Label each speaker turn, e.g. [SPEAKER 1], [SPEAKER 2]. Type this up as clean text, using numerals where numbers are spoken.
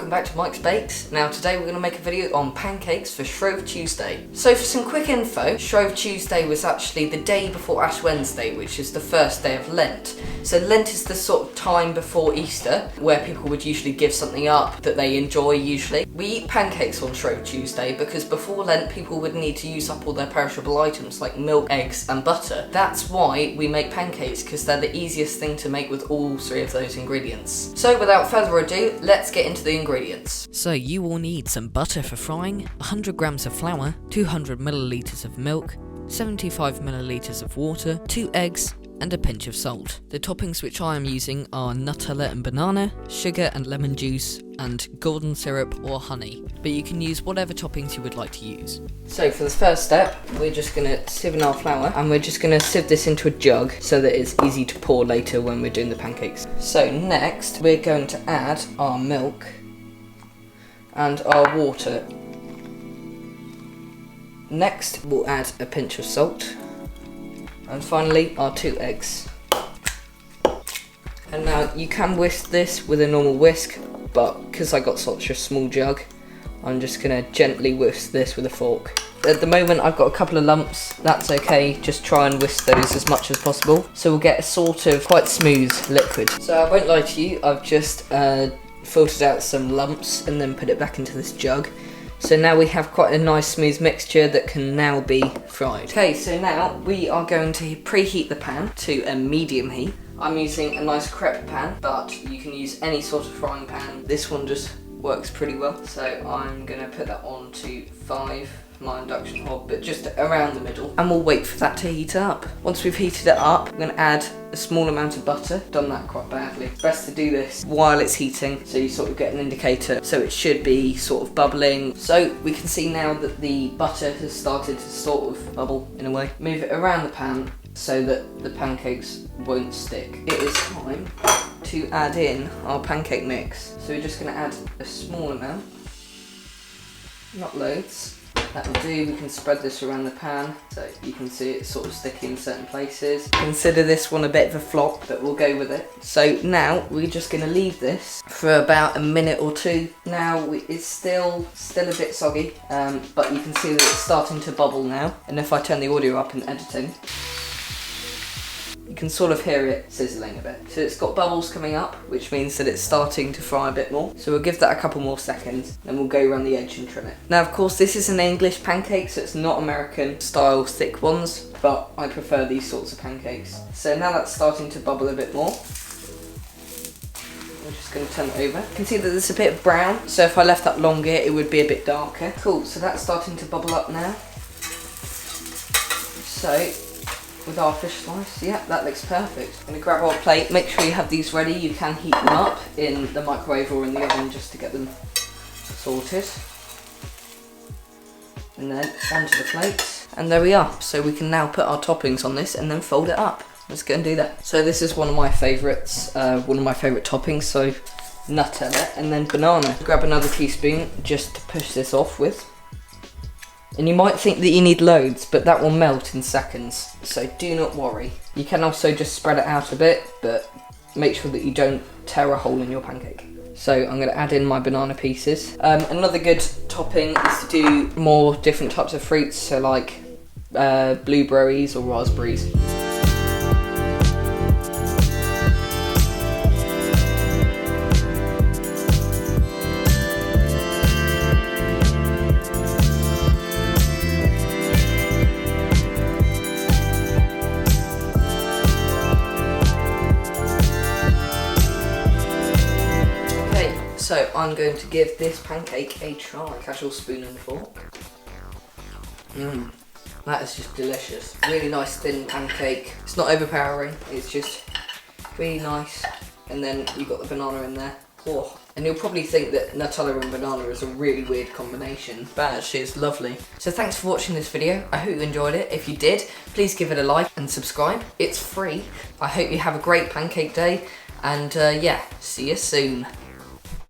[SPEAKER 1] welcome back to Mike's Bakes. Now today we're going to make a video on pancakes for Shrove Tuesday. So for some quick info, Shrove Tuesday was actually the day before Ash Wednesday, which is the first day of Lent. So Lent is the sort of time before Easter where people would usually give something up that they enjoy usually. We eat pancakes on Shrove Tuesday because before Lent people would need to use up all their perishable items like milk, eggs and butter. That's why we make pancakes, because they're the easiest thing to make with all three of those ingredients. So without further ado, let's get into the ingredients.
[SPEAKER 2] So you will need some butter for frying, 100 grams of flour, 200 milliliters of milk, 75 milliliters of water, 2 eggs, and a pinch of salt. The toppings which I am using are Nutella and banana, sugar and lemon juice, and golden syrup or honey, but you can use whatever toppings you would like to use.
[SPEAKER 1] So for the first step, we're just going to sieve in our flour, and we're just going to sieve this into a jug so that it's easy to pour later when we're doing the pancakes. So next, we're going to add our milk and our water. Next, we'll add a pinch of salt. And finally, our 2 eggs. And now you can whisk this with a normal whisk, but because I got such a small jug, I'm just going to gently whisk this with a fork. At the moment I've got a couple of lumps, that's okay, just try and whisk those as much as possible. So we'll get a sort of quite smooth liquid. So I won't lie to you, I've just filtered out some lumps and then put it back into this jug. So now we have quite a nice smooth mixture that can now be fried. Okay, so now we are going to preheat the pan to a medium heat. I'm using a nice crepe pan, but you can use any sort of frying pan. This one just works pretty well. So I'm going to put that on to 5, my induction hob, but just around the middle. And we'll wait for that to heat up. Once we've heated it up, I'm going to add a small amount of butter. Done that quite badly. It's best to do this while it's heating, so you sort of get an indicator. So it should be sort of bubbling. So we can see now that the butter has started to sort of bubble in a way. Move it around the pan so that the pancakes won't stick. It is time to add in our pancake mix. So we're just going to add a small amount, not loads. That'll do. We can spread this around the pan so you can see it's sort of sticky in certain places. Consider this one a bit of a flop, but we'll go with it. So now we're just going to leave this for about a minute or two. Now it's still a bit soggy, but you can see that it's starting to bubble now. And if I turn the audio up in editing, you can sort of hear it sizzling a bit. So it's got bubbles coming up, which means that it's starting to fry a bit more. So we'll give that a couple more seconds, then we'll go around the edge and trim it. Now, of course, this is an English pancake, so it's not American style thick ones, but I prefer these sorts of pancakes. So now that's starting to bubble a bit more. I'm just going to turn it over. You can see that there's a bit of brown, so if I left that longer, it would be a bit darker. Cool, so that's starting to bubble up now. So, with our fish slice, yeah, that looks perfect. I'm going to grab our plate. Make sure you have these ready. You can heat them up in the microwave or in the oven just to get them sorted. And then onto the plate. And there we are. So we can now put our toppings on this and then fold it up. Let's go and do that. So this is one of my favourites, one of my favourite toppings. So Nutella and then banana. Grab another teaspoon just to push this off with. And you might think that you need loads, but that will melt in seconds, so do not worry. You can also just spread it out a bit, but make sure that you don't tear a hole in your pancake. So I'm going to add in my banana pieces. Another good topping is to do more different types of fruits, so like blueberries or raspberries. So I'm going to give this pancake a try. Casual spoon and fork. That is just delicious. Really nice thin pancake. It's not overpowering, it's just really nice. And then you've got the banana in there. Oh. And you'll probably think that Nutella and banana is a really weird combination, but actually it's lovely. So thanks for watching this video. I hope you enjoyed it. If you did, please give it a like and subscribe. It's free. I hope you have a great pancake day. And yeah, see you soon.